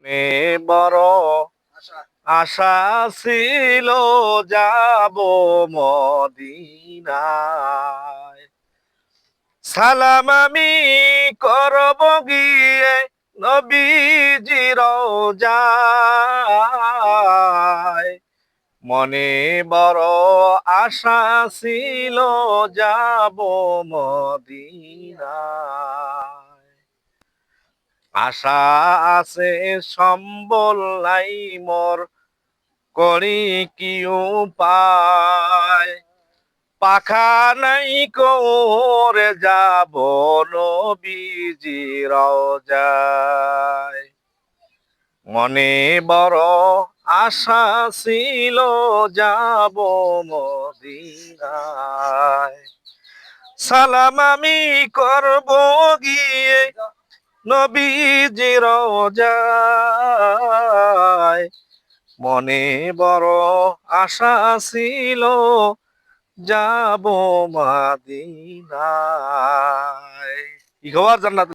মনে বড় আশা ছিল যাব মদিনায়। সালাম আমি করব গিয়ে নবীজির রওজায়। মনে বড় আশা ছিল যাব মদিনায়। আশা আছে সম্বল নাই মোর, করি কি উপায়। পাখা নাই করে যাব নবীজি রওজায়। মনে বড় আশা ছিল যাব মদিনায়। সালাম আমি করব গিয়ে নবীজি রওজায়। মনে বড় আশা ছিল যাব মদিনায়। কি খবর জান্নাত?